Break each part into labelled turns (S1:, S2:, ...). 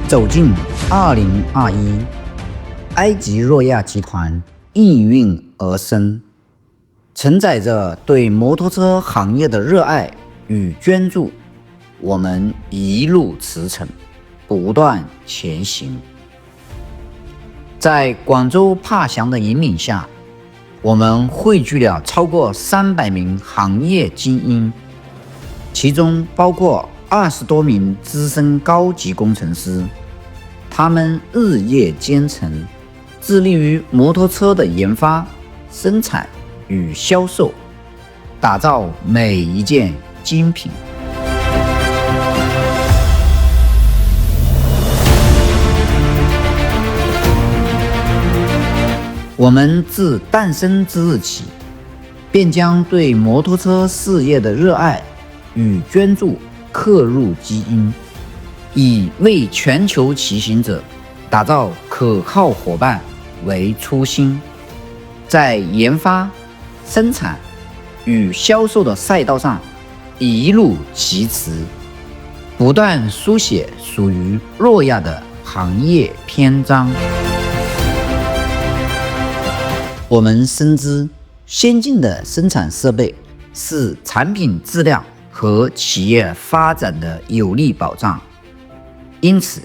S1: 走进2021，埃及诺亚集团应运而生，承载着对摩托车行业的热爱与捐助，我们一路驰骋，不断前行。在广州帕翔的引领下，我们汇聚了超过300名行业精英，其中包括20多名资深高级工程师，他们日夜兼程，致力于摩托车的研发、生产与销售，打造每一件精品。我们自诞生之日起，便将对摩托车事业的热爱与捐助刻入基因，以为全球骑行者打造可靠伙伴为初心，在研发、生产与销售的赛道上一路疾驰，不断书写属于诺亚的行业篇章。我们深知，先进的生产设备是产品质量和企业发展的有力保障，因此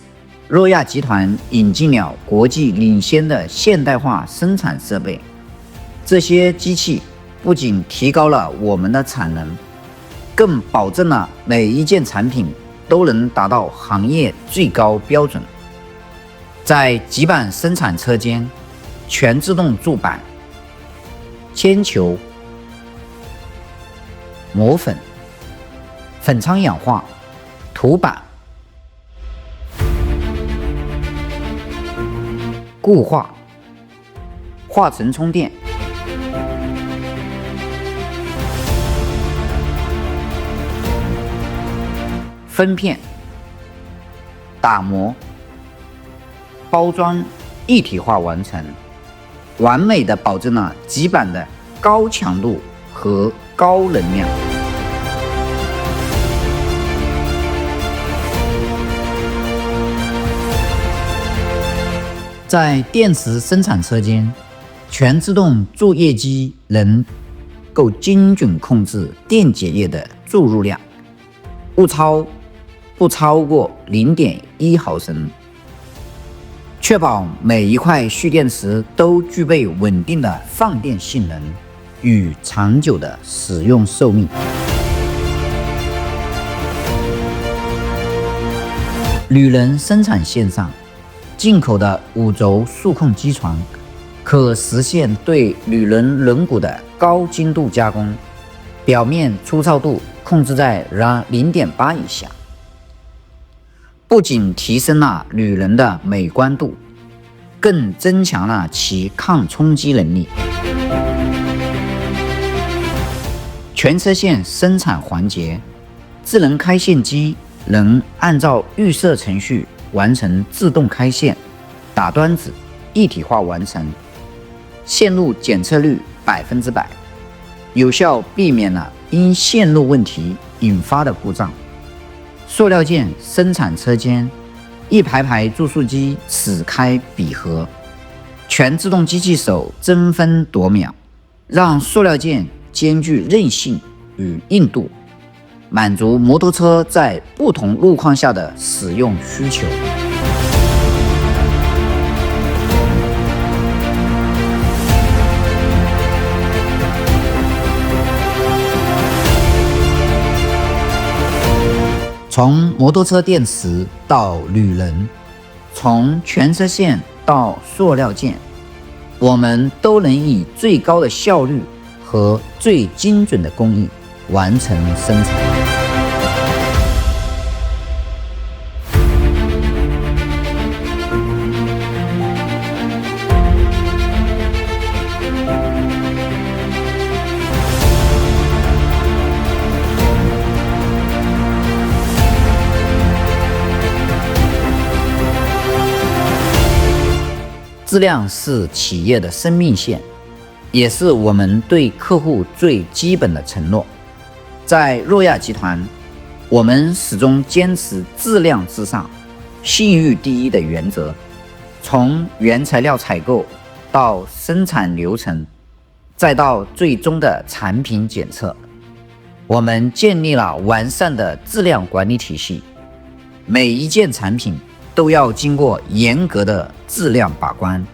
S1: 诺亚集团引进了国际领先的现代化生产设备。这些机器不仅提高了我们的产能，更保证了每一件产品都能达到行业最高标准。在极板生产车间，全自动铸板、铅球、磨粉、粉仓氧化、涂板、固化、化层充电、分片、打磨、包装一体化完成，完美的保证了极板的高强度和高能量。在电池生产车间，全自动注液机能够精准控制电解液的注入量，不超过 0.1 毫升，确保每一块蓄电池都具备稳定的放电性能与长久的使用寿命。铝能生产线上，进口的5轴数控机床可实现对铝能轮毂的高精度加工，表面粗糙度控制在 0.8 以下，不仅提升了铝能的美观度，更增强了其抗冲击能力。全车线生产环节，智能开线机能按照预设程序完成自动开线、打端子一体化完成，线路检测率100%，有效避免了因线路问题引发的故障。塑料件生产车间，一排排注塑机此开彼合，全自动机器手争分夺秒，让塑料件兼具韧性与硬度，满足摩托车在不同路况下的使用需求。从摩托车电池到铝能，从全车线到塑料件，我们都能以最高的效率和最精准的工艺完成生产。质量是企业的生命线，也是我们对客户最基本的承诺。在诺亚集团，我们始终坚持质量至上，信誉第一的原则，从原材料采购到生产流程，再到最终的产品检测，我们建立了完善的质量管理体系，每一件产品都要经过严格的质量把关，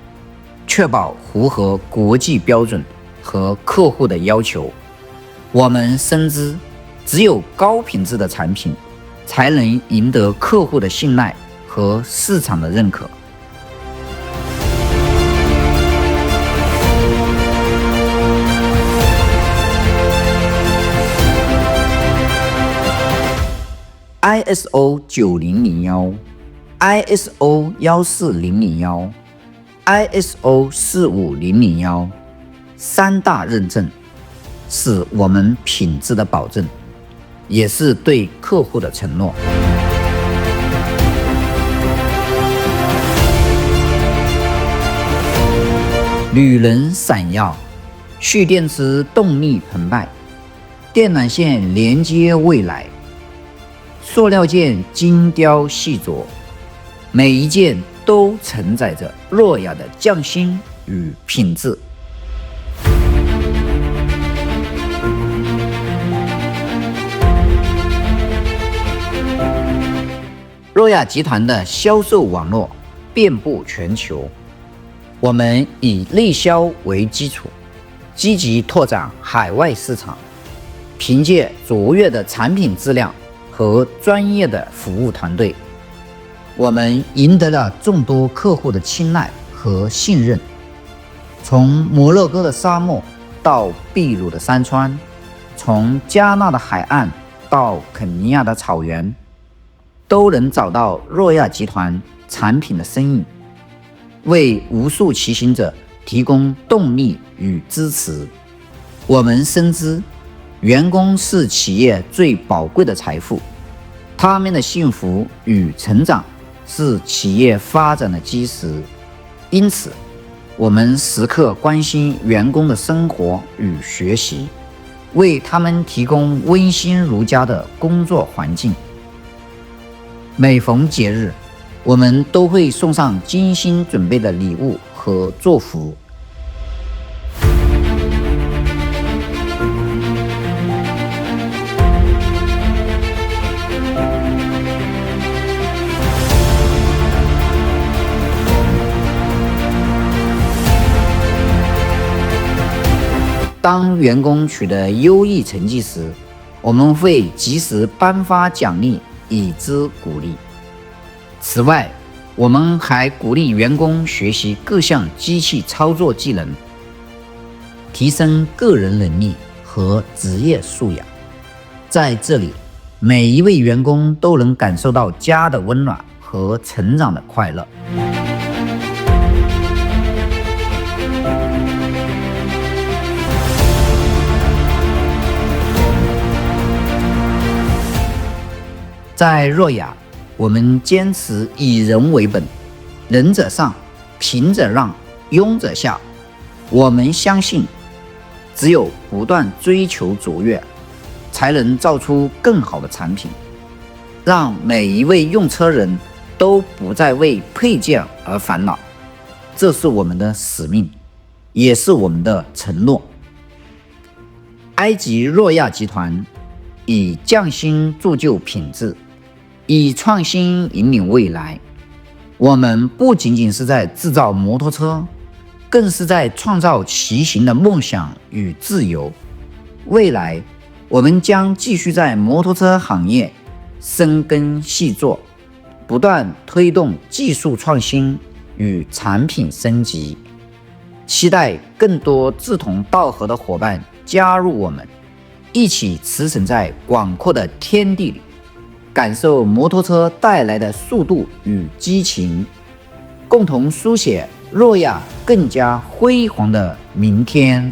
S1: 确保符合国际标准和客户的要求。我们深知，只有高品质的产品才能赢得客户的信赖和市场的认可。ISO 9001、ISO 14001、ISO 45001三大认证，是我们品质的保证，也是对客户的承诺。铝能闪耀，蓄电池动力澎湃，电缆线连接未来，塑料件精雕细琢，每一件都承载着若雅的匠心与品质。若雅集团的销售网络遍布全球，我们以内销为基础，积极拓展海外市场，凭借卓越的产品质量和专业的服务团队，我们赢得了众多客户的青睐和信任。从摩洛哥的沙漠到秘鲁的山川，从加纳的海岸到肯尼亚的草原，都能找到若雅集团产品的身影，为无数骑行者提供动力与支持。我们深知，员工是企业最宝贵的财富，他们的幸福与成长是企业发展的基石。因此，我们时刻关心员工的生活与学习，为他们提供温馨如家的工作环境。每逢节日，我们都会送上精心准备的礼物和祝福。当员工取得优异成绩时，我们会及时颁发奖励以资鼓励。此外，我们还鼓励员工学习各项机器操作技能，提升个人能力和职业素养。在这里，每一位员工都能感受到家的温暖和成长的快乐。在若雅，我们坚持以人为本，仁者上，贫者让，庸者下。我们相信，只有不断追求卓越，才能造出更好的产品，让每一位用车人都不再为配件而烦恼。这是我们的使命，也是我们的承诺。埃及若雅集团以匠心铸就品质，以创新引领未来。我们不仅仅是在制造摩托车，更是在创造骑行的梦想与自由。未来，我们将继续在摩托车行业深耕细作，不断推动技术创新与产品升级。期待更多志同道合的伙伴加入我们，一起驰骋在广阔的天地里，感受摩托车带来的速度与激情，共同书写若雅更加辉煌的明天。